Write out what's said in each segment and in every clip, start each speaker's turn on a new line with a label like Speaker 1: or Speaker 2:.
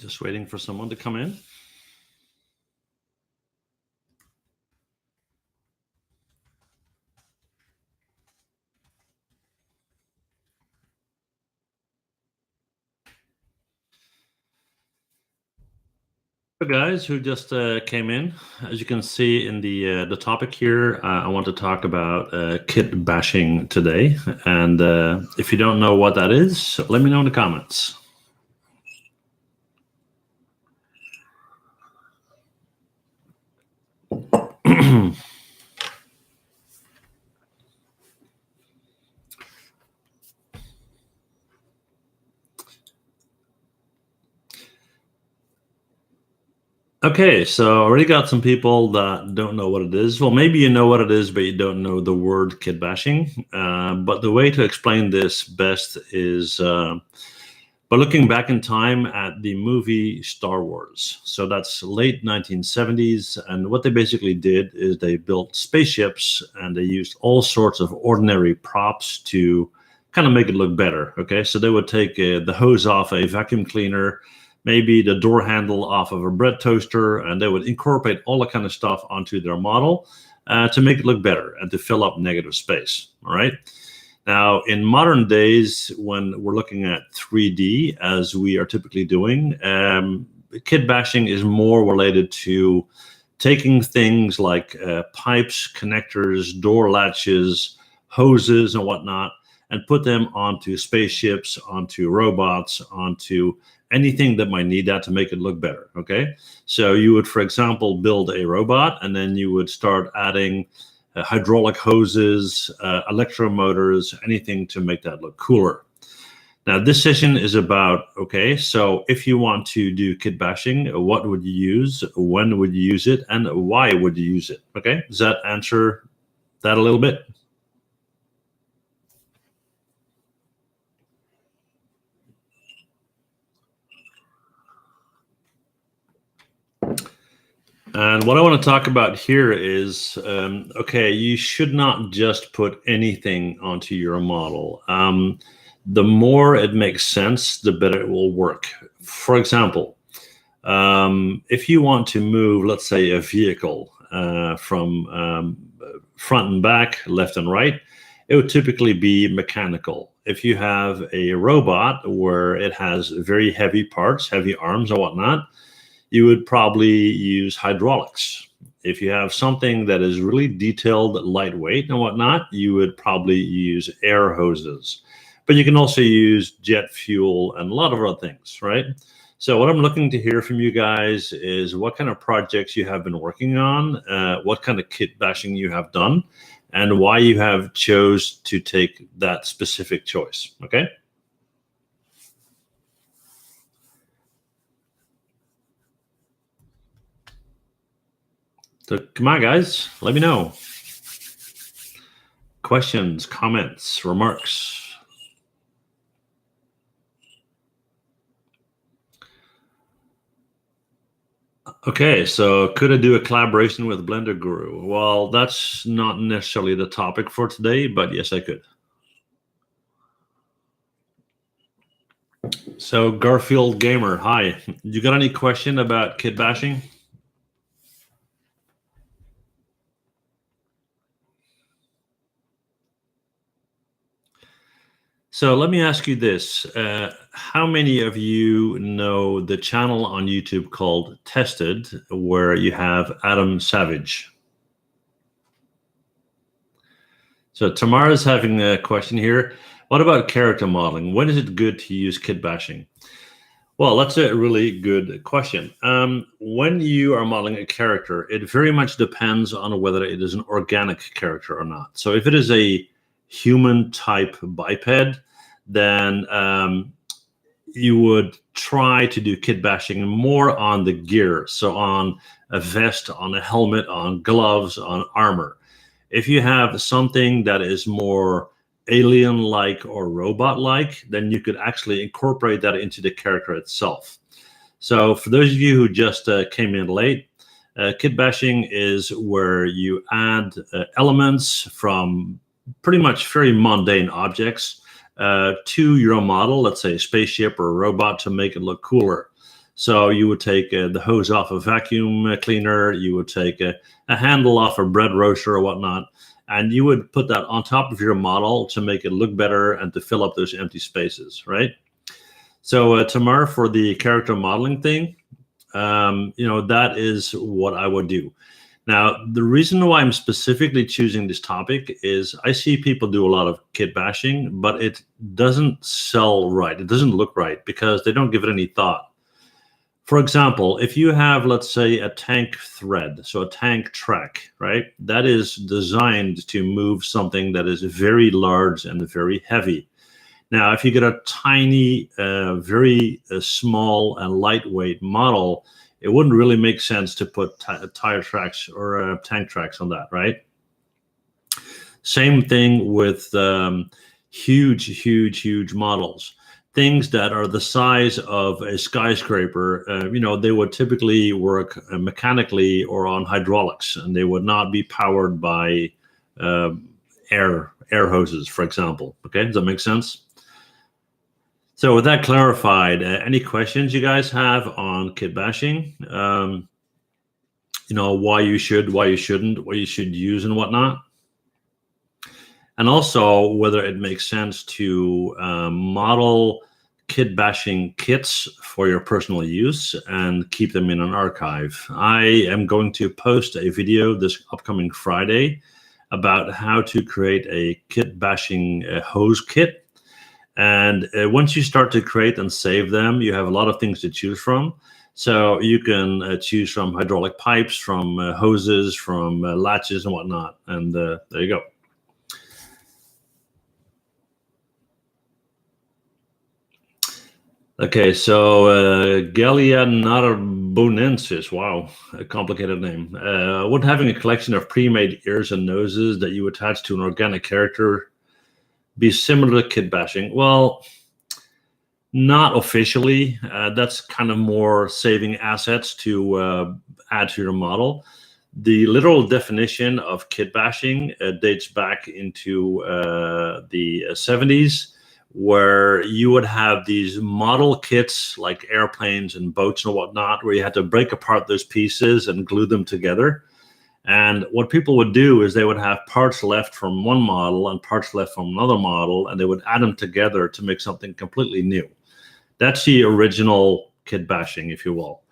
Speaker 1: Just waiting for someone to come in. So guys who just came in, as you can see in the topic here, I want to talk about kit bashing today. And if you don't know what that is, let me know in the comments. Okay, so I already got some people that don't know what it is. Well, maybe you know what it is, but you don't know the word kit bashing. But the way to explain this best is by looking back in time at the movie Star Wars. So that's late 1970s. And what they basically did is they built spaceships and they used all sorts of ordinary props to kind of make it look better. Okay, so they would take the hose off a vacuum cleaner, maybe the door handle off of a bread toaster, and they would incorporate all that kind of stuff onto their model to make it look better and to fill up negative space. All right. Now, in modern days, when we're looking at 3D, as we are typically doing, kit bashing is more related to taking things like pipes, connectors, door latches, hoses, and whatnot, and put them onto spaceships, onto robots, onto anything that might need that to make it look better. Okay, so you would, for example, build a robot, and then you would start adding hydraulic hoses, electromotors, anything to make that look cooler. Now, this session is about, okay, so if you want to do kit bashing, what would you use, when would you use it, and why would you use it? Okay, does that answer that a little bit? And what I want to talk about here is, okay, you should not just put anything onto your model. The more it makes sense, the better it will work. For example, if you want to move, let's say, a vehicle from front and back, left and right, it would typically be mechanical. If you have a robot where it has very heavy parts, heavy arms and whatnot, you would probably use hydraulics. If you have something that is really detailed, lightweight and whatnot, you would probably use air hoses. But you can also use jet fuel and a lot of other things, right? So what I'm looking to hear from you guys is what kind of projects you have been working on, what kind of kit bashing you have done, and why you have chose to take that specific choice, okay? So come on, guys, let me know. Questions, comments, remarks. Okay, so could I do a collaboration with Blender Guru? Well, that's not necessarily the topic for today, but yes, I could. So Garfield Gamer, hi. You got any question about kit bashing? So let me ask you this. How many of you know the channel on YouTube called Tested, where you have Adam Savage? So Tamara's having a question here. What about character modeling? When is it good to use kit bashing? Well, that's a really good question. When you are modeling a character, it very much depends on whether it is an organic character or not. So if it is a human type biped, then you would try to do kit bashing more on the gear. So on a vest, on a helmet, on gloves, on armor. If you have something that is more alien-like or robot-like, then you could actually incorporate that into the character itself. So for those of you who just came in late, kit bashing is where you add elements from pretty much very mundane objects to your model, let's say a spaceship or a robot, to make it look cooler. So you would take the hose off a vacuum cleaner, you would take a handle off a bread roaster or whatnot, and you would put that on top of your model to make it look better and to fill up those empty spaces, right? So Tamar, for the character modeling thing, that is what I would do. Now, the reason why I'm specifically choosing this topic is I see people do a lot of kit bashing, but it doesn't sell right. It doesn't look right because they don't give it any thought. For example, if you have, let's say, a tank thread, so a tank track, right? That is designed to move something that is very large and very heavy. Now, if you get a tiny, very small and lightweight model, it wouldn't really make sense to put tire tracks or tank tracks on that, right? Same thing with huge models. Things that are the size of a skyscraper, they would typically work mechanically or on hydraulics, and they would not be powered by air hoses, for example. Okay, does that make sense? So with that clarified, any questions you guys have on kit bashing? Why you should, why you shouldn't, what you should use and whatnot? And also whether it makes sense to model kit bashing kits for your personal use and keep them in an archive. I am going to post a video this upcoming Friday about how to create a kit bashing hose kit. And once you start to create and save them, you have a lot of things to choose from. So you can choose from hydraulic pipes, from hoses, from latches and whatnot. And there you go. Okay, so Gallia narbonensis, wow, a complicated name. Would having a collection of pre-made ears and noses that you attach to an organic character be similar to kit bashing? Well, not officially. That's kind of more saving assets to add to your model. The literal definition of kit bashing dates back into the 70s, where you would have these model kits like airplanes and boats and whatnot, where you had to break apart those pieces and glue them together. And what people would do is they would have parts left from one model and parts left from another model, and they would add them together to make something completely new. That's the original kit bashing, if you will.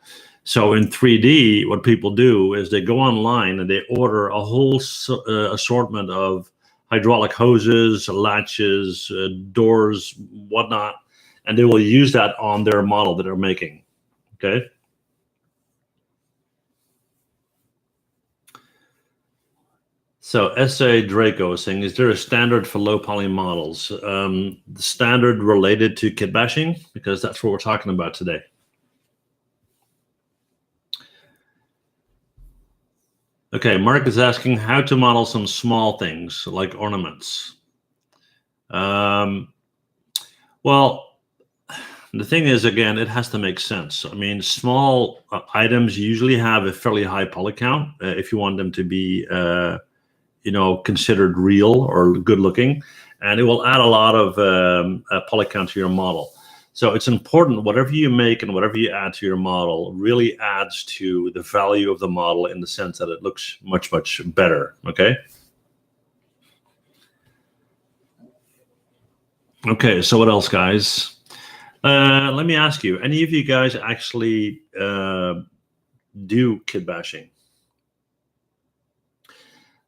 Speaker 1: So in 3D, what people do is they go online and they order a whole assortment of hydraulic hoses, latches, doors, whatnot, and they will use that on their model that they're making. Okay. So S.A. Draco is saying, is there a standard for low poly models? The standard related to kit bashing, because that's what we're talking about today. Okay, Mark is asking how to model some small things like ornaments. Well, the thing is, again, it has to make sense. I mean, small items usually have a fairly high poly count if you want them to be considered real or good looking, and it will add a lot of poly count to your model. So it's important, whatever you make and whatever you add to your model really adds to the value of the model in the sense that it looks much, much better, okay? Okay, so what else, guys? Let me ask you, any of you guys actually do kit bashing?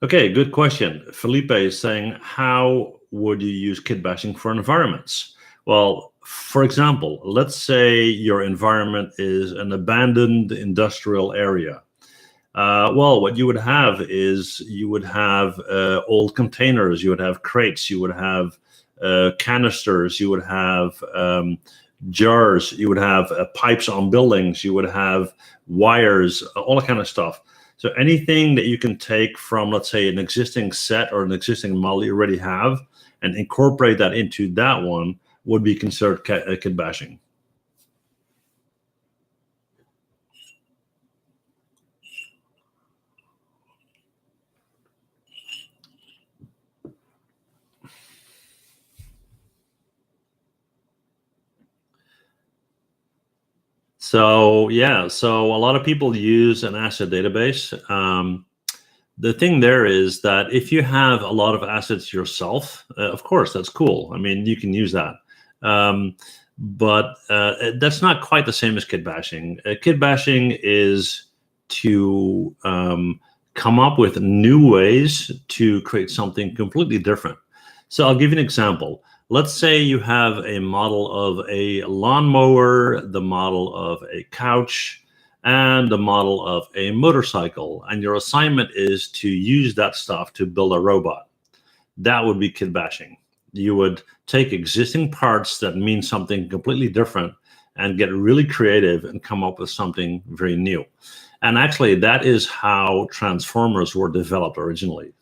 Speaker 1: Okay, good question. Felipe is saying, how would you use kit bashing for environments? Well, for example, let's say your environment is an abandoned industrial area. Well, what you would have is you would have old containers, you would have crates, you would have canisters, you would have jars, you would have pipes on buildings, you would have wires, all that kind of stuff. So anything that you can take from, let's say, an existing set or an existing model you already have and incorporate that into that one would be considered kit bashing. So yeah, so a lot of people use an asset database. The thing there is that if you have a lot of assets yourself, of course, that's cool. I mean, you can use that. But that's not quite the same as kitbashing. Kitbashing is to come up with new ways to create something completely different. So I'll give you an example. Let's say you have a model of a lawnmower, the model of a couch, and the model of a motorcycle, and your assignment is to use that stuff to build a robot. That would be kitbashing. You would take existing parts that mean something completely different and get really creative and come up with something very new. And actually, that is how transformers were developed originally.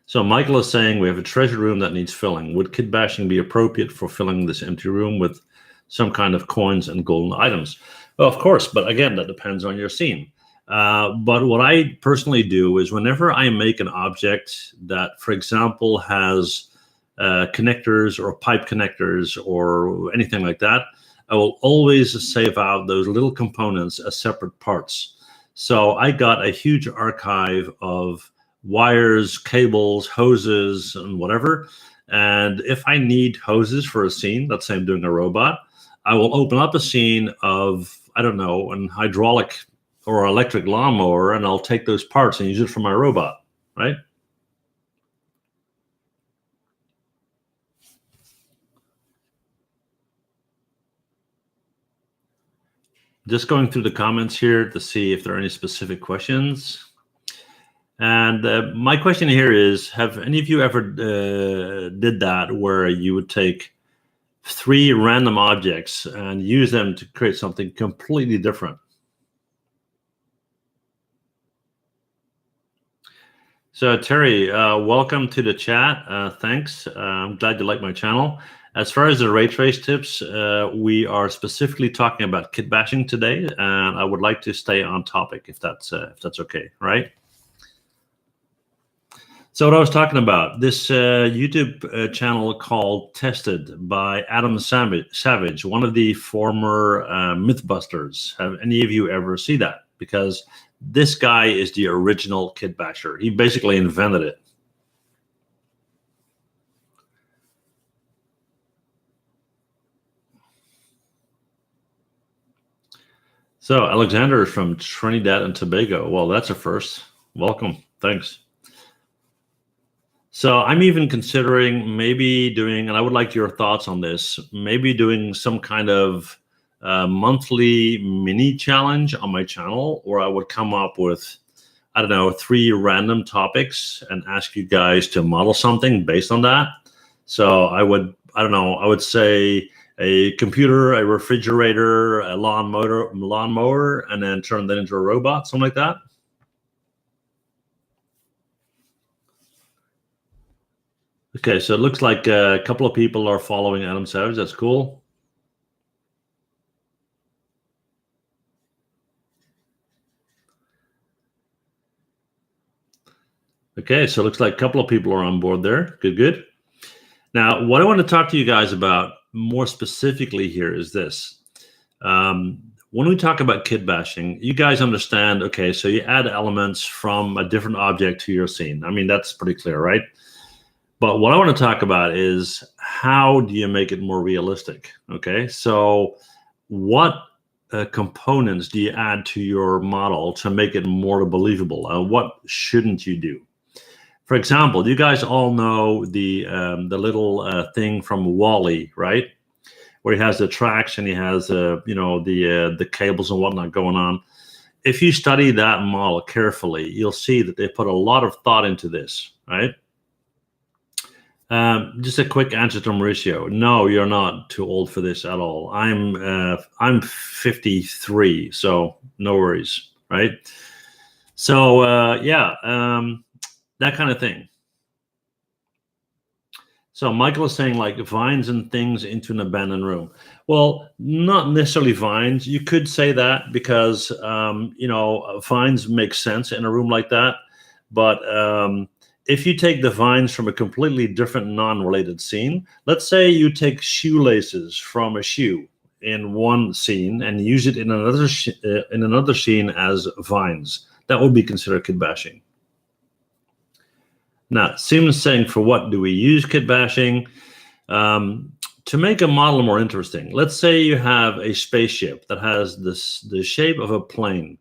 Speaker 1: So Michael is saying we have a treasure room that needs filling. Would kitbashing be appropriate for filling this empty room with some kind of coins and golden items? Well, of course, but again, that depends on your scene. But what I personally do is whenever I make an object that, for example, has connectors or pipe connectors or anything like that, I will always save out those little components as separate parts. So I got a huge archive of wires, cables, hoses, and whatever. And if I need hoses for a scene, let's say I'm doing a robot, I will open up a scene of, I don't know, an hydraulic or electric lawnmower, and I'll take those parts and use it for my robot, right? Just going through the comments here to see if there are any specific questions. And my question here is, have any of you ever did that where you would take 3 random objects and use them to create something completely different? So Terry, welcome to the chat. Thanks. I'm glad you like my channel. As far as the ray trace tips, we are specifically talking about kitbashing today, and I would like to stay on topic if that's okay, right? So what I was talking about, this YouTube channel called Tested by Adam Savage, one of the former Mythbusters. Have any of you ever seen that? Because this guy is the original kitbasher. He basically invented it. So Alexander is from Trinidad and Tobago. Well, that's a first. Welcome. Thanks. So I'm even considering maybe doing, and I would like your thoughts on this, maybe doing some kind of monthly mini challenge on my channel, where I would come up with, I don't know, 3 random topics and ask you guys to model something based on that. So I would say a computer, a refrigerator, a lawnmower, and then turn that into a robot, something like that. Okay, so it looks like a couple of people are following Adam Savage. That's cool. Okay, so it looks like a couple of people are on board there. Good, good. Now, what I want to talk to you guys about more specifically here is this. When we talk about kitbashing, you guys understand, okay, so you add elements from a different object to your scene. I mean, that's pretty clear, right? But what I want to talk about is how do you make it more realistic? Okay, so what components do you add to your model to make it more believable? What shouldn't you do? For example, you guys all know the little thing from Wall-E, right? Where he has the tracks and he has the cables and whatnot going on. If you study that model carefully, you'll see that they put a lot of thought into this, right? Just a quick answer to Mauricio. No, you're not too old for this at all. I'm 53, so no worries, right? So that kind of thing. So Michael is saying like vines and things into an abandoned room. Well, not necessarily vines. You could say that because vines make sense in a room like that, but if you take the vines from a completely different non-related scene, let's say you take shoelaces from a shoe in one scene and use it in another scene as vines, that would be considered kitbashing. Now, Simon's saying, for what do we use kitbashing? To make a model more interesting, let's say you have a spaceship that has the shape of a plane.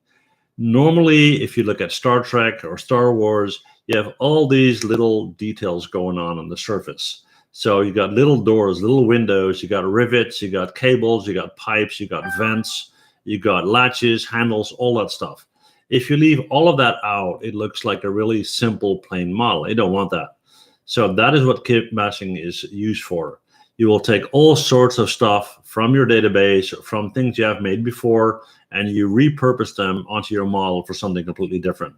Speaker 1: Normally, if you look at Star Trek or Star Wars, you have all these little details going on the surface. So you got little doors, little windows, you got rivets, you got cables, you got pipes, you got vents, you got latches, handles, all that stuff. If you leave all of that out, it looks like a really simple plain model. You don't want that. So that is what kitbashing is used for. You will take all sorts of stuff from your database, from things you have made before, and you repurpose them onto your model for something completely different.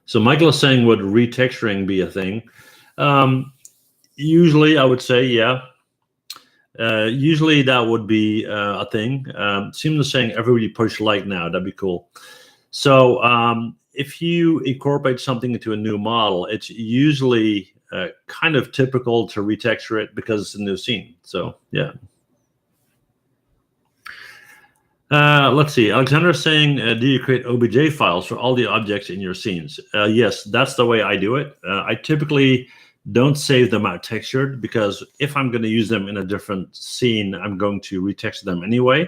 Speaker 1: So Michael is saying, would retexturing be a thing? Usually, I would say, yeah. Usually that would be a thing. Seems saying everybody push like now. That'd be cool. So if you incorporate something into a new model, it's usually kind of typical to retexture it because it's a new scene. So yeah. Let's see. Alexander is saying, do you create OBJ files for all the objects in your scenes? Yes, that's the way I do it. I typically don't save them out textured because if I'm going to use them in a different scene, I'm going to retexture them anyway.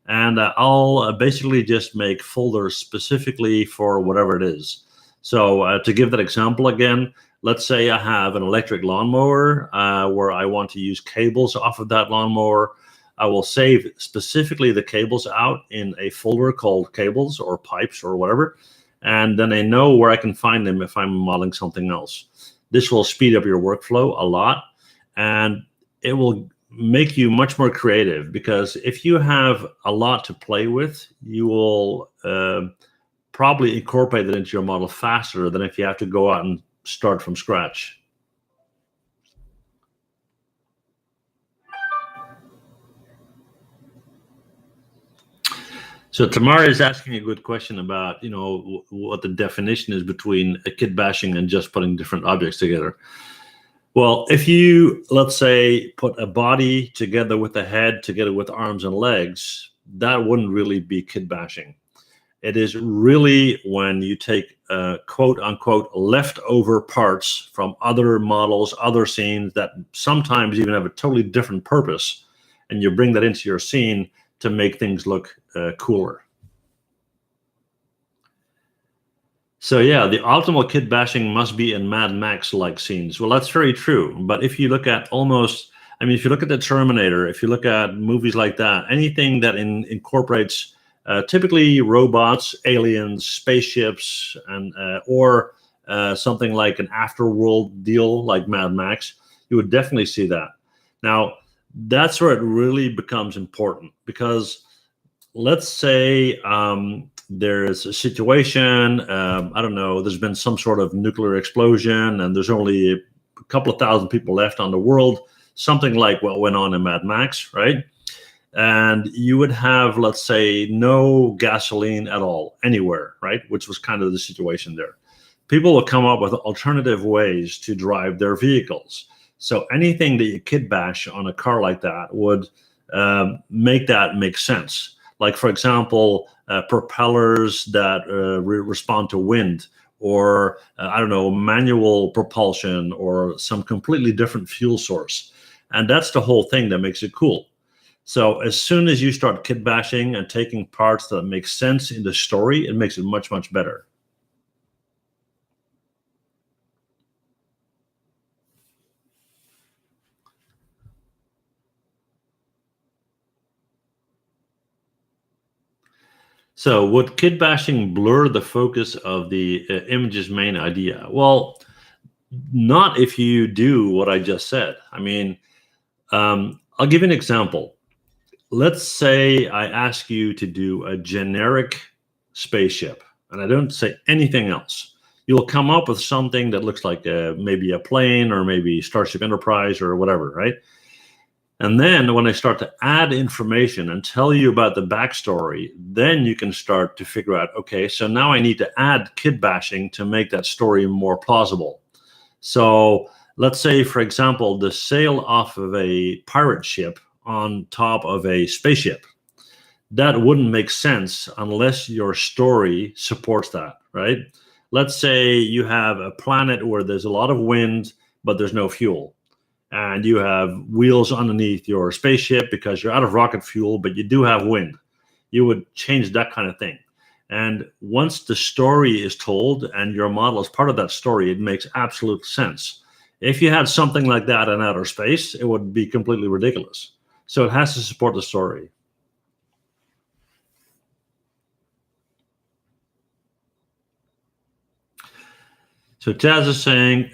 Speaker 1: And I'll basically just make folders specifically for whatever it is. So to give that example again, let's say I have an electric lawnmower where I want to use cables off of that lawnmower. I will save specifically the cables out in a folder called cables or pipes or whatever. And then I know where I can find them if I'm modeling something else. This will speed up your workflow a lot, and it will make you much more creative because if you have a lot to play with, you will probably incorporate it into your model faster than if you have to go out and start from scratch. So Tamara is asking a good question about, you know, what the definition is between a kitbashing and just putting different objects together. Well, if you, let's say, put a body together with a head, together with arms and legs, that wouldn't really be kitbashing. It is really when you take quote unquote leftover parts from other models, other scenes that sometimes even have a totally different purpose, and you bring that into your scene to make things look cooler. So yeah, the optimal kitbashing must be in Mad Max-like scenes. Well, that's very true. But if you look at almost, I mean, if you look at the Terminator, if you look at movies like that, anything that incorporates typically robots, aliens, spaceships, and or something like an afterworld deal like Mad Max, you would definitely see that. Now, that's where it really becomes important because let's say there's a situation, I don't know, there's been some sort of nuclear explosion and there's only a couple of thousand people left on the world, something like what went on in Mad Max, right? And you would have, let's say, no gasoline at all anywhere, right? Which was kind of the situation there. People will come up with alternative ways to drive their vehicles. So anything that you kitbash on a car like that would make that make sense. Like, for example, propellers that respond to wind, or I don't know, manual propulsion, or some completely different fuel source. And that's the whole thing that makes it cool. So as soon as you start kitbashing and taking parts that make sense in the story, it makes it much, much better. So would kitbashing blur the focus of the image's main idea? Well, not if you do what I just said. I mean, I'll give you an example. Let's say I ask you to do a generic spaceship, and I don't say anything else. You'll come up with something that looks like maybe a plane or maybe Starship Enterprise or whatever, right? And then when I start to add information and tell you about the backstory, then you can start to figure out, okay, so now I need to add kitbashing to make that story more plausible. So let's say, for example, the sail off of a pirate ship on top of a spaceship. That wouldn't make sense unless your story supports that, right? Let's say you have a planet where there's a lot of wind, but there's no fuel. And you have wheels underneath your spaceship because you're out of rocket fuel, but you do have wind. You would change that kind of thing. And once the story is told and your model is part of that story, it makes absolute sense. If you had something like that in outer space, it would be completely ridiculous. So it has to support the story. So Taz is saying,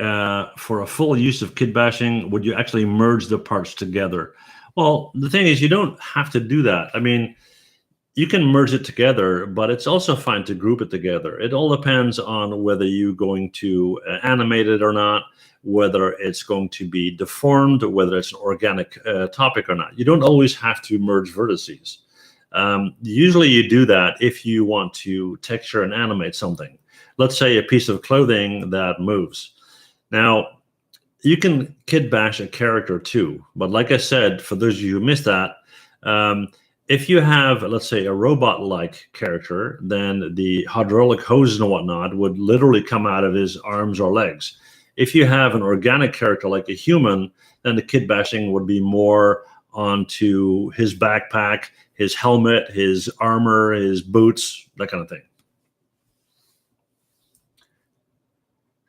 Speaker 1: for a full use of kitbashing, would you actually merge the parts together? Well, the thing is, you don't have to do that. I mean, you can merge it together, but it's also fine to group it together. It all depends on whether you're going to animate it or not, whether it's going to be deformed, whether it's an organic topic or not. You don't always have to merge vertices. Usually you do that if you want to texture and animate something. Let's say a piece of clothing that moves. Now, you can kitbash a character too, but like I said, for those of you who missed that, if you have, let's say, a robot-like character, then the hydraulic hoses and whatnot would literally come out of his arms or legs. If you have an organic character like a human, then the kitbashing would be more onto his backpack, his helmet, his armor, his boots, that kind of thing.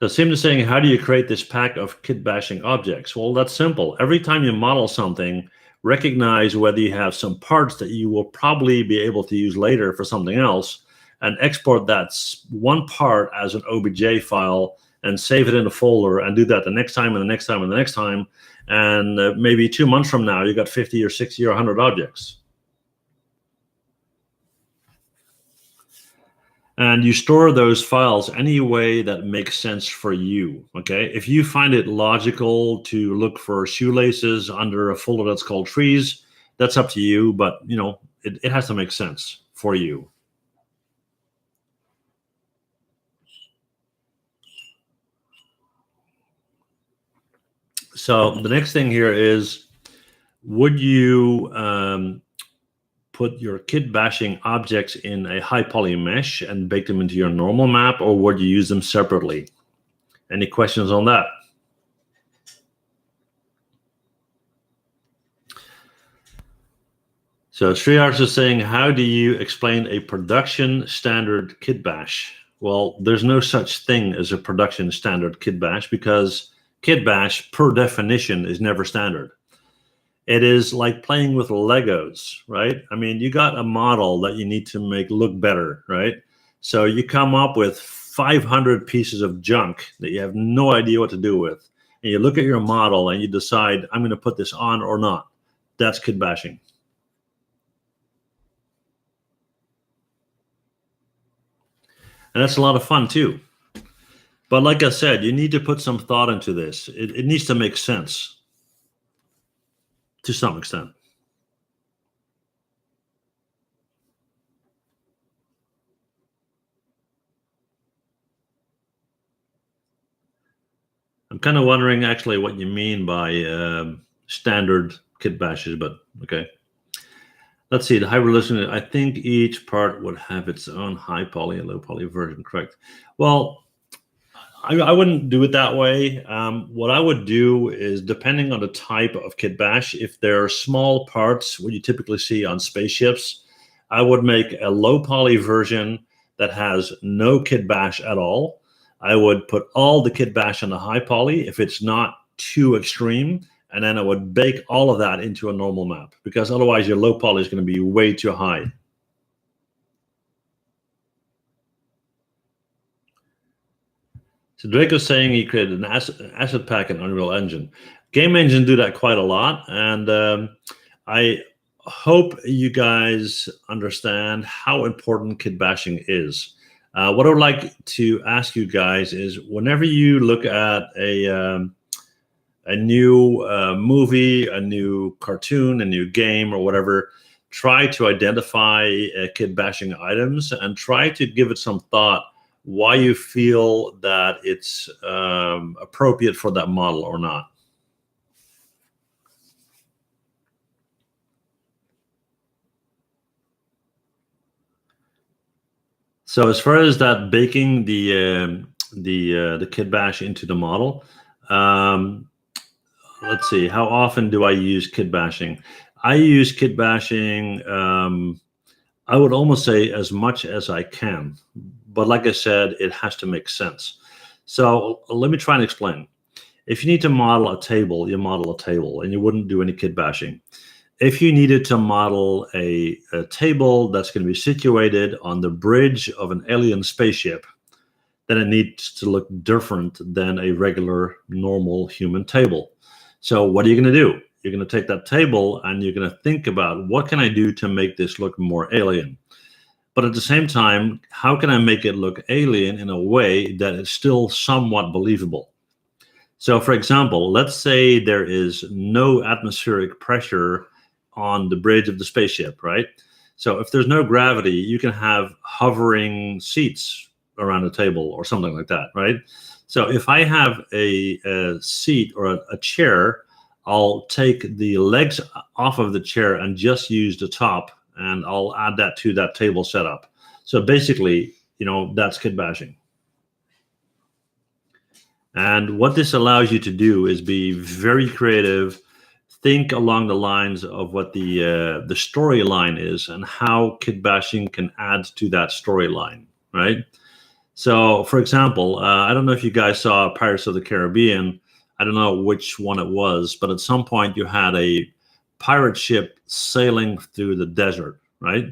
Speaker 1: So Sim is saying, how do you create this pack of kitbashing objects? Well, that's simple. Every time you model something, recognize whether you have some parts that you will probably be able to use later for something else, and export that one part as an OBJ file and save it in a folder, and do that the next time and the next time and the next time. And maybe 2 months from now, you got 50 or 60 or 100 objects. And you store those files any way that makes sense for you, okay? If you find it logical to look for shoelaces under a folder that's called trees, that's up to you, but you know, it has to make sense for you. So the next thing here is, would you put your kitbashing objects in a high poly mesh and bake them into your normal map, or would you use them separately? Any questions on that? So Sriyarsh is saying, how do you explain a production standard kitbash? Well, there's no such thing as a production standard kitbash, because kitbash per definition is never standard. It is like playing with Legos, right? I mean, you got a model that you need to make look better, right? So you come up with 500 pieces of junk that you have no idea what to do with. And you look at your model and you decide, I'm going to put this on or not. That's kitbashing. And that's a lot of fun too. But like I said, you need to put some thought into this. It needs to make sense to some extent. I'm kind of wondering actually what you mean by standard kitbashes, but okay. Let's see, the high resolution, I think each part would have its own high poly and low poly version, correct? Well, I wouldn't do it that way. What I would do is, depending on the type of kitbash, if there are small parts, what you typically see on spaceships, I would make a low poly version that has no kitbash at all. I would put all the kitbash on the high poly if it's not too extreme, and then I would bake all of that into a normal map, because otherwise your low poly is going to be way too high. So Draco's saying he created an asset pack in Unreal Engine. Game Engine do that quite a lot, and I hope you guys understand how important kitbashing is. What I would like to ask you guys is, whenever you look at a a new movie, a new cartoon, a new game, or whatever, try to identify kit bashing items and try to give it some thought why you feel that it's appropriate for that model or not. So as far as that baking the kit bash into the model, let's see, how often do I use kit bashing? I use kit bashing, I would almost say as much as I can, but like I said, it has to make sense. So let me try and explain. If you need to model a table, you model a table, and you wouldn't do any kit bashing. If you needed to model a table that's going to be situated on the bridge of an alien spaceship, then it needs to look different than a regular, normal human table. So what are you going to do? You're going to take that table and you're going to think about, what can I do to make this look more alien? But at the same time, how can I make it look alien in a way that is still somewhat believable? So for example, let's say there is no atmospheric pressure on the bridge of the spaceship, right? So if there's no gravity, you can have hovering seats around the table or something like that, right? So if I have a seat or a chair, I'll take the legs off of the chair and just use the top, and I'll add that to that table setup. So basically, you know, that's kit bashing. And what this allows you to do is be very creative, think along the lines of what the storyline is and how kit bashing can add to that storyline, right? So, for example, I don't know if you guys saw Pirates of the Caribbean. I don't know which one it was, but at some point you had a pirate ship sailing through the desert, right?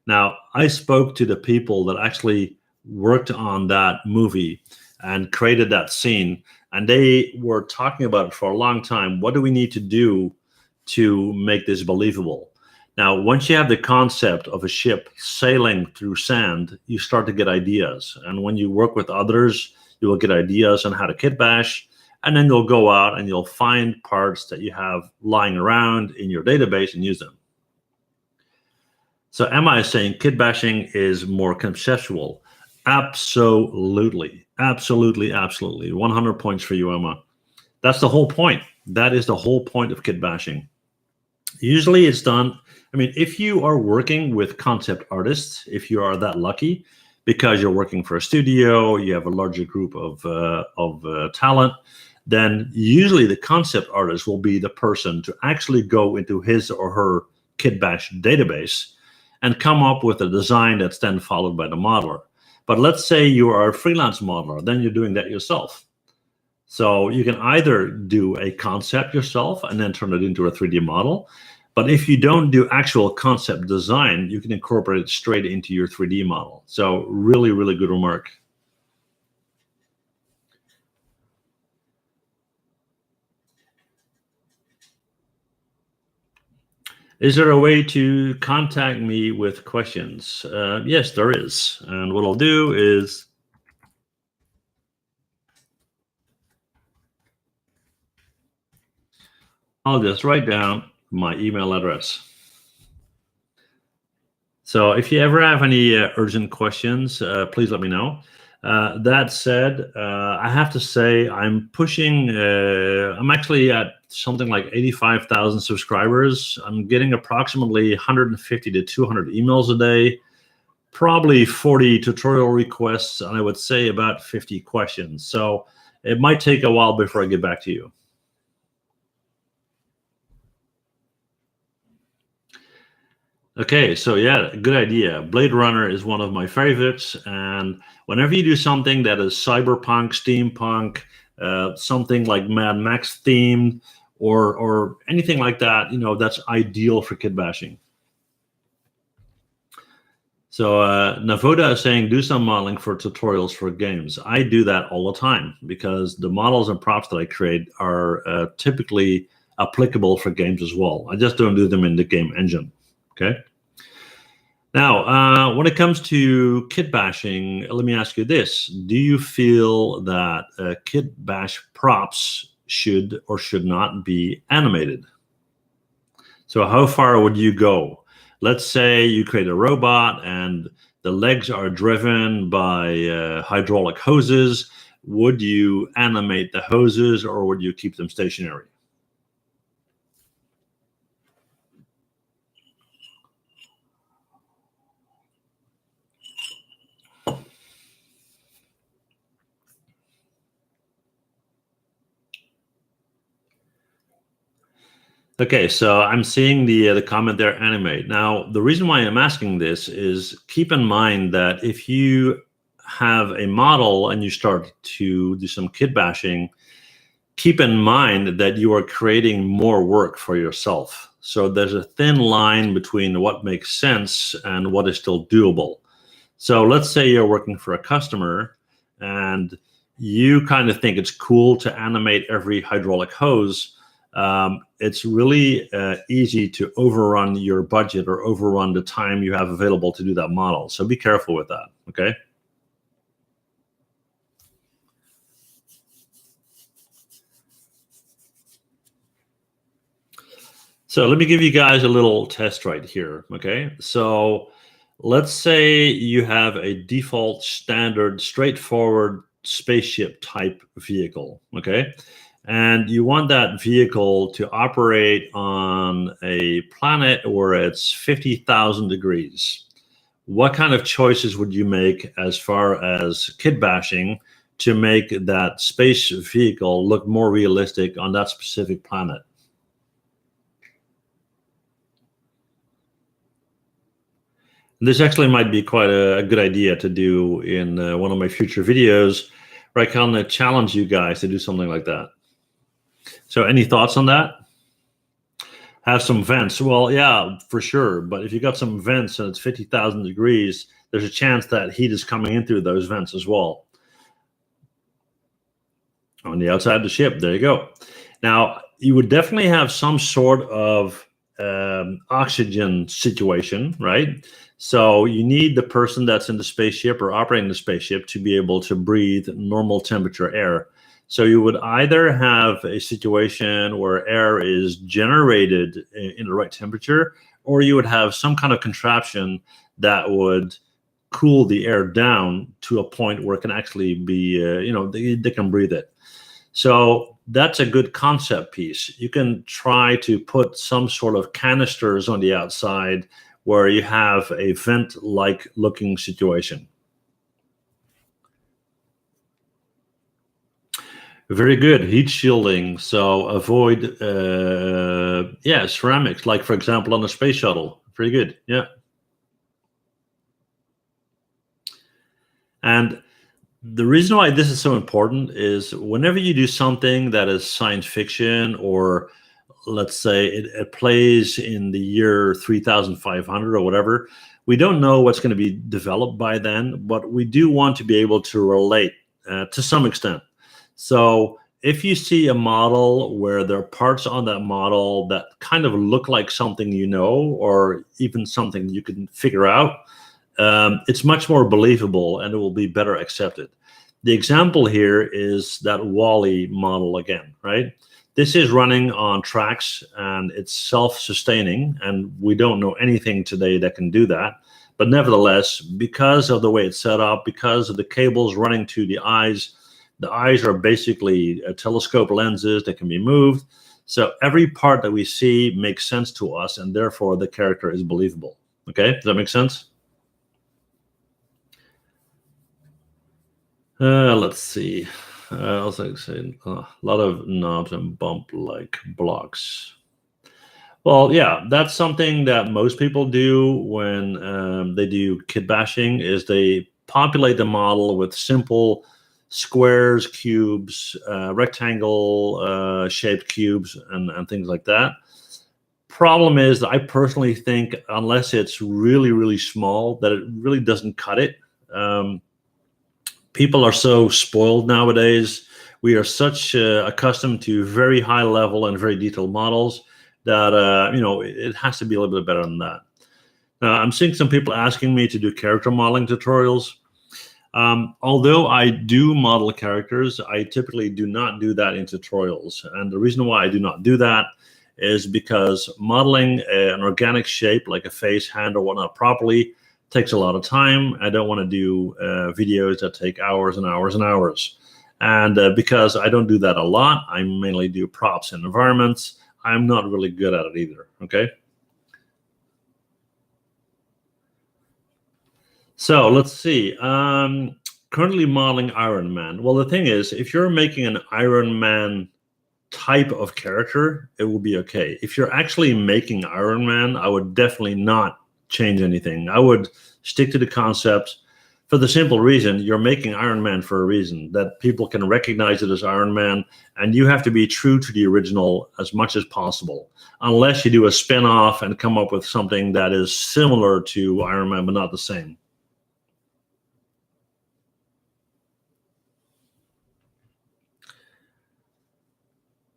Speaker 1: Now, I spoke to the people that actually worked on that movie and created that scene, and they were talking about it for a long time. What do we need to do to make this believable? Now, once you have the concept of a ship sailing through sand, you start to get ideas. And when you work with others, you will get ideas on how to kit bash. And then you'll go out and you'll find parts that you have lying around in your database and use them. So Emma is saying kit bashing is more conceptual. Absolutely. Absolutely. Absolutely. 100 points for you, Emma. That's the whole point. That is the whole point of kit bashing. Usually it's done, I mean, if you are working with concept artists, if you are that lucky, because you're working for a studio, you have a larger group of talent, then usually the concept artist will be the person to actually go into his or her kit bash database and come up with a design that's then followed by the modeler. But let's say you are a freelance modeler, then you're doing that yourself. So you can either do a concept yourself and then turn it into a 3D model. But if you don't do actual concept design, you can incorporate it straight into your 3D model. So really, really good remark. Is there a way to contact me with questions? Yes, there is. And what I'll do is I'll just write down my email address. So if you ever have any urgent questions, please let me know. That said, I have to say I'm pushing, I'm actually at something like 85,000 subscribers. I'm getting approximately 150 to 200 emails a day, probably 40 tutorial requests, and I would say about 50 questions. So it might take a while before I get back to you. Okay, so yeah, good idea. Blade Runner is one of my favorites, and whenever you do something that is cyberpunk, steampunk, something like Mad Max themed, or anything like that, you know, that's ideal for kit bashing. So Navoda is saying, do some modeling for tutorials for games. I do that all the time because the models and props that I create are typically applicable for games as well. I just don't do them in the game engine. Okay. Now, when it comes to kit bashing, let me ask you this. Do you feel that kit bash props should or should not be animated. So how far would you go? Let's say you create a robot and the legs are driven by hydraulic hoses. Would you animate the hoses or would you keep them stationary? Okay, so I'm seeing the comment there, animate. Now, the reason why I'm asking this is keep in mind that if you have a model and you start to do some kitbashing, keep in mind that you are creating more work for yourself. So there's a thin line between what makes sense and what is still doable. So let's say you're working for a customer and you kind of think it's cool to animate every hydraulic hose. It's really easy to overrun your budget or overrun the time you have available to do that model. So be careful with that, okay? So let me give you guys a little test right here, okay? So let's say you have a default, standard, straightforward spaceship type vehicle, okay? And you want that vehicle to operate on a planet where it's 50,000 degrees. What kind of choices would you make as far as kitbashing to make that space vehicle look more realistic on that specific planet? This actually might be quite a good idea to do in one of my future videos where I kind of challenge you guys to do something like that. So any thoughts on that? Have some vents. Well, yeah, for sure. But if you got some vents and it's 50,000 degrees, there's a chance that heat is coming in through those vents as well. On the outside of the ship, there you go. Now, you would definitely have some sort of oxygen situation, right? So you need the person that's in the spaceship or operating the spaceship to be able to breathe normal temperature air. So you would either have a situation where air is generated in the right temperature, or you would have some kind of contraption that would cool the air down to a point where it can actually be, they can breathe it. So that's a good concept piece. You can try to put some sort of canisters on the outside where you have a vent-like looking situation. Very good. Heat shielding. So avoid, ceramics, like for example on a space shuttle. Very good. Yeah. And the reason why this is so important is whenever you do something that is science fiction, or let's say it plays in the year 3500 or whatever, we don't know what's going to be developed by then, but we do want to be able to relate to some extent. So if you see a model where there are parts on that model that kind of look like something you know, or even something you can figure out, it's much more believable and it will be better accepted. The example here is that Wall-E model again, right? This is running on tracks and it's self-sustaining, and we don't know anything today that can do that. But nevertheless, because of the way it's set up, because of the cables running to the eyes are basically telescope lenses that can be moved. So every part that we see makes sense to us, and therefore the character is believable. Okay, does that make sense? Let's see. Also say a lot of knobs and bump-like blocks. Well, yeah, that's something that most people do when they do kitbashing, is they populate the model with simple squares, cubes, rectangle shaped cubes, and things like that. Problem is that I personally think unless it's really, really small, that it really doesn't cut it. People are so spoiled nowadays. We are such accustomed to very high level and very detailed models that it has to be a little bit better than that. I'm seeing some people asking me to do character modeling tutorials. Although I do model characters, I typically do not do that in tutorials. And the reason why I do not do that is because modeling an organic shape like a face, hand, or whatnot properly takes a lot of time. I don't want to do videos that take hours and hours and hours. And because I don't do that a lot, I mainly do props and environments. I'm not really good at it either, okay? So let's see. Currently modeling Ironman. Well, the thing is, if you're making an Ironman type of character, it will be okay. If you're actually making Ironman, I would definitely not change anything. I would stick to the concept for the simple reason you're making Ironman for a reason, that people can recognize it as Ironman, and you have to be true to the original as much as possible, unless you do a spin-off and come up with something that is similar to Ironman but not the same.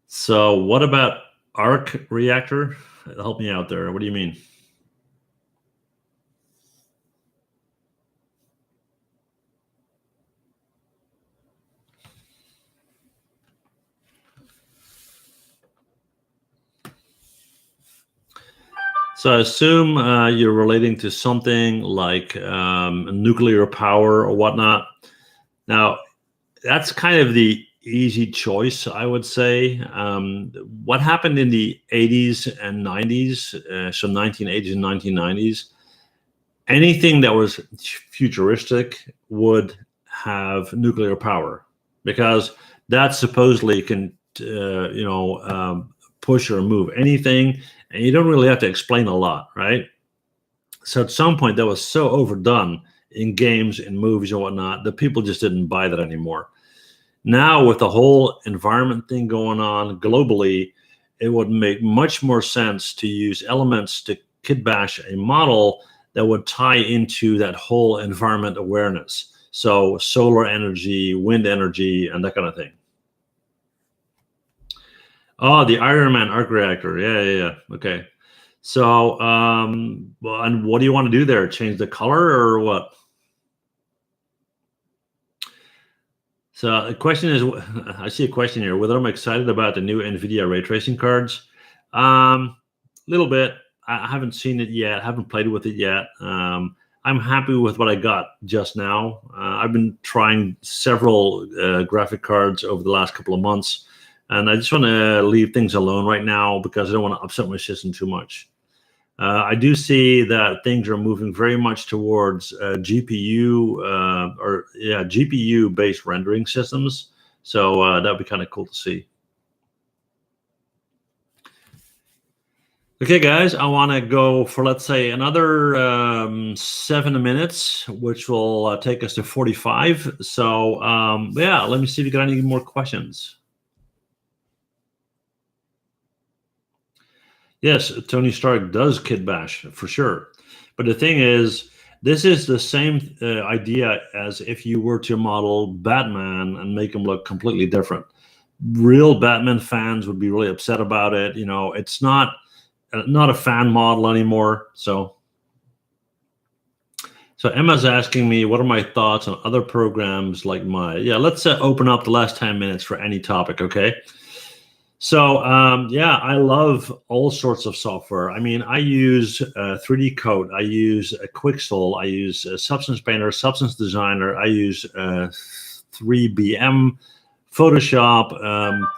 Speaker 1: So what about arc reactor? Help me out there. What do you mean? So I assume you're relating to something like nuclear power or whatnot. Now, that's kind of the easy choice, I would say. What happened in the 80s and 90s, so 1980s and 1990s, anything that was futuristic would have nuclear power, because that supposedly can, push or move anything, and you don't really have to explain a lot, right? So at some point that was so overdone in games and movies and whatnot that people just didn't buy that anymore. Now with the whole environment thing going on globally, it would make much more sense to use elements to kitbash a model that would tie into that whole environment awareness. So solar energy, wind energy, and that kind of thing. Oh, the Ironman arc reactor. Yeah. Okay. So, well, and what do you want to do there? Change the color or what? So the question is, I see a question here, whether I'm excited about the new NVIDIA ray tracing cards. Little bit. I haven't seen it yet. Haven't played with it yet. I'm happy with what I got just now. I've been trying several graphic cards over the last couple of months, and I just want to leave things alone right now because I don't want to upset my system too much. I do see that things are moving very much towards GPU-based rendering systems. So that would be kind of cool to see. Okay, guys, I want to go for, let's say, another 7 minutes, which will take us to 45. So yeah, let me see if you got any more questions. Yes, Tony Stark does kitbash for sure. But the thing is, this is the same idea as if you were to model Batman and make him look completely different. Real Batman fans would be really upset about it. You know, it's not a fan model anymore. So Emma's asking me, what are my thoughts on other programs like Maya? Yeah, let's open up the last 10 minutes for any topic, okay? So yeah, I love all sorts of software. I mean, I use 3D Coat, I use Quixel, I use Substance Painter, Substance Designer, I use 3BM, Photoshop,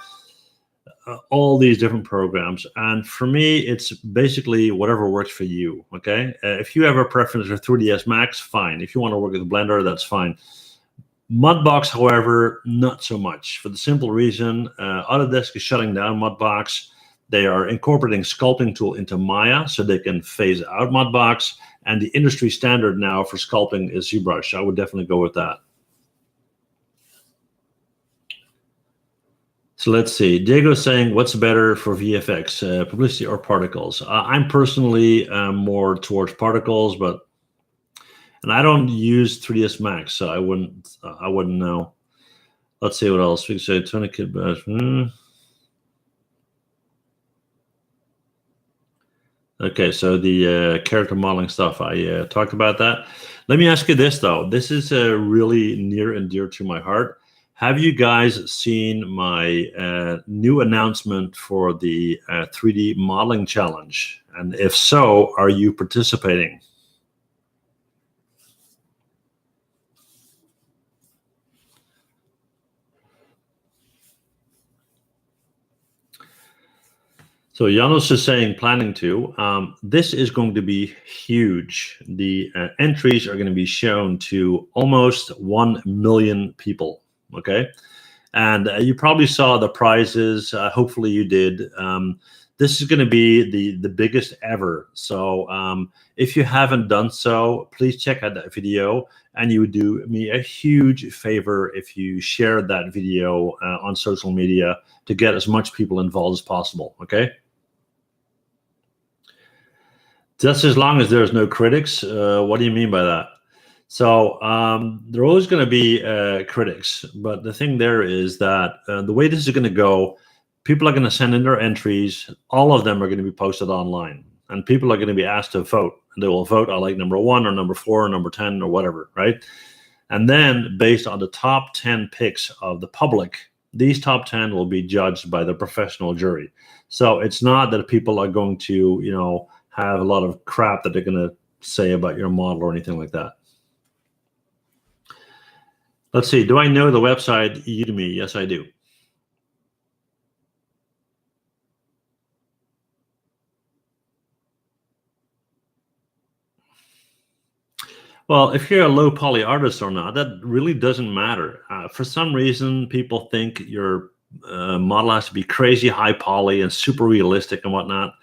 Speaker 1: all these different programs. And for me, it's basically whatever works for you, okay? If you have a preference for 3ds Max, fine. If you want to work with Blender, that's fine. Mudbox, however, not so much, for the simple reason Autodesk is shutting down Mudbox. They are incorporating sculpting tool into Maya so they can phase out Mudbox, and the industry standard now for sculpting is ZBrush. I would definitely go with that. So let's see. Diego's saying, what's better for VFX, publicity or particles? I'm personally more towards particles, and I don't use 3ds Max, so I wouldn't know. Let's see what else we can say. Tony Kitbash. Okay, so the character modeling stuff, I talked about that. Let me ask you this, though. This is really near and dear to my heart. Have you guys seen my new announcement for the 3D modeling challenge? And if so, are you participating? So Janos is saying planning to. This is going to be huge. The entries are going to be shown to almost 1 million people. Okay, and you probably saw the prizes. Hopefully you did. This is going to be the biggest ever. So if you haven't done so, please check out that video. And you would do me a huge favor if you shared that video on social media to get as much people involved as possible. Okay. Just as long as there's no critics. What do you mean by that? So there are always going to be critics, but the thing there is that the way this is going to go, people are going to send in their entries. All of them are going to be posted online, and people are going to be asked to vote. They will vote on like number 1 or number 4 or number 10 or whatever, right? And then based on the top 10 picks of the public, these top 10 will be judged by the professional jury. So it's not that people are going to, you know, have a lot of crap that they're going to say about your model or anything like that. Let's see. Do I know the website Udemy? Yes, I do. Well, if you're a low poly artist or not, that really doesn't matter. For some reason, people think your model has to be crazy high poly and super realistic and whatnot.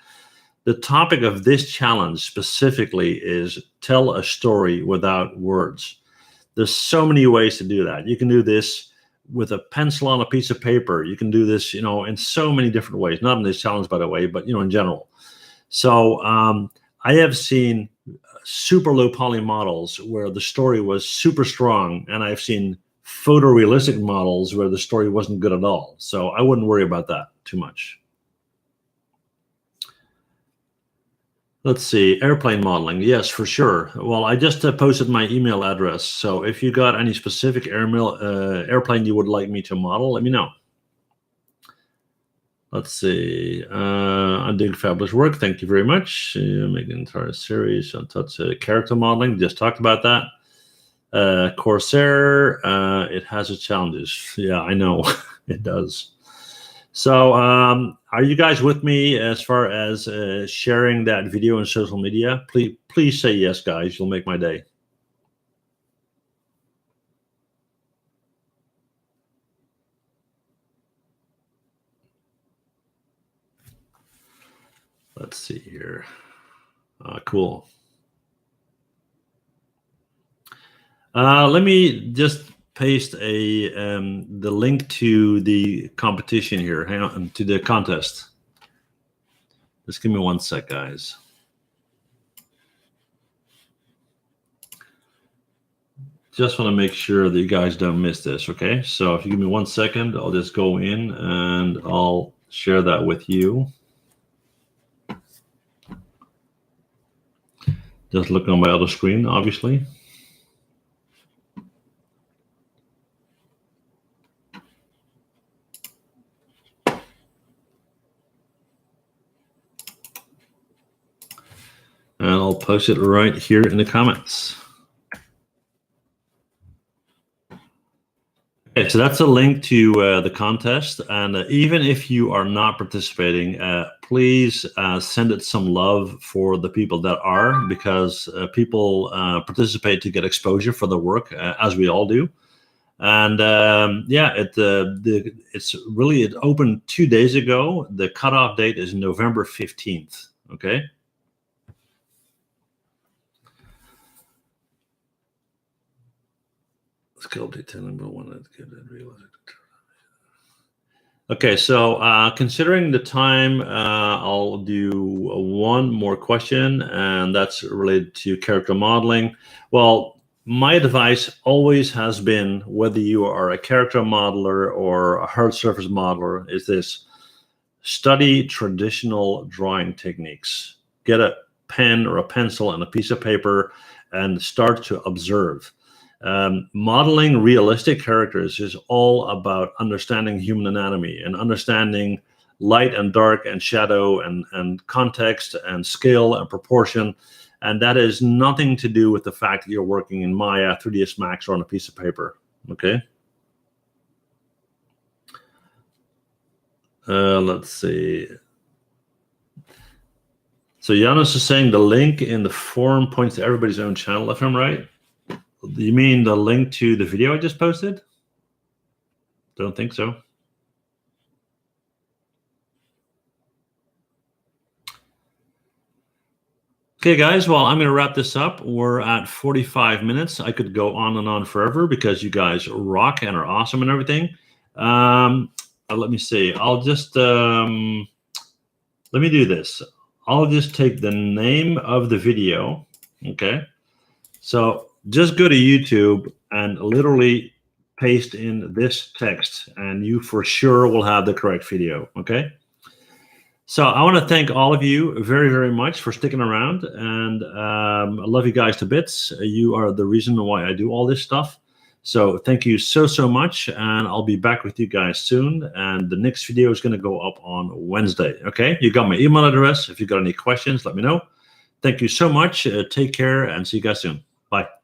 Speaker 1: The topic of this challenge specifically is tell a story without words. There's so many ways to do that. You can do this with a pencil on a piece of paper. You can do this, you know, in so many different ways. Not in this challenge, by the way, but, you know, in general. So I have seen super low poly models where the story was super strong, and I've seen photorealistic models where the story wasn't good at all. So I wouldn't worry about that too much. Let's see, airplane modeling. Yes, for sure. Well, I just posted my email address. So if you got any specific airplane you would like me to model, let me know. Let's see. I did fabulous work. Thank you very much. Make an entire series on touch character modeling. Just talked about that. Corsair, it has its challenges. Yeah, I know. It does. So are you guys with me as far as sharing that video on social media? Please say yes, guys. You'll make my day. Let's see here. Cool. Let me just paste the link to the competition here. Hang on, to the contest. Just give me 1 sec, guys. Just want to make sure that you guys don't miss this, okay? So if you give me 1 second, I'll just go in and I'll share that with you. Just look on my other screen, obviously. And I'll post it right here in the comments. Okay, so that's a link to the contest. And even if you are not participating, please send it some love for the people that are, because people participate to get exposure for the work, as we all do. And yeah, it's really, it opened 2 days ago. The cutoff date is November 15th. Okay. Let's go to 10 number 1. Let's get it realized. Okay, so considering the time, I'll do one more question, and that's related to character modeling. Well, my advice always has been, whether you are a character modeler or a hard surface modeler, is this: study traditional drawing techniques. Get a pen or a pencil and a piece of paper. and start to observe. Modeling realistic characters is all about understanding human anatomy and understanding light and dark and shadow and context and scale and proportion. And that is nothing to do with the fact that you're working in Maya, 3ds Max, or on a piece of paper. Okay. Let's see. So Janos is saying the link in the forum points to everybody's own channel, if I'm right. You mean the link to the video I just posted? Don't think so. Okay, guys, well, I'm going to wrap this up. We're at 45 minutes. I could go on and on forever because you guys rock and are awesome and everything. Let me see. I'll just, let me do this. I'll just take the name of the video, okay? So just go to YouTube and literally paste in this text, and you for sure will have the correct video, okay? So I want to thank all of you very, very much for sticking around, and I love you guys to bits. You are the reason why I do all this stuff. So thank you so, so much, and I'll be back with you guys soon. And the next video is going to go up on Wednesday, okay? You got my email address. If you got any questions, let me know. Thank you so much. Take care, and see you guys soon. Bye.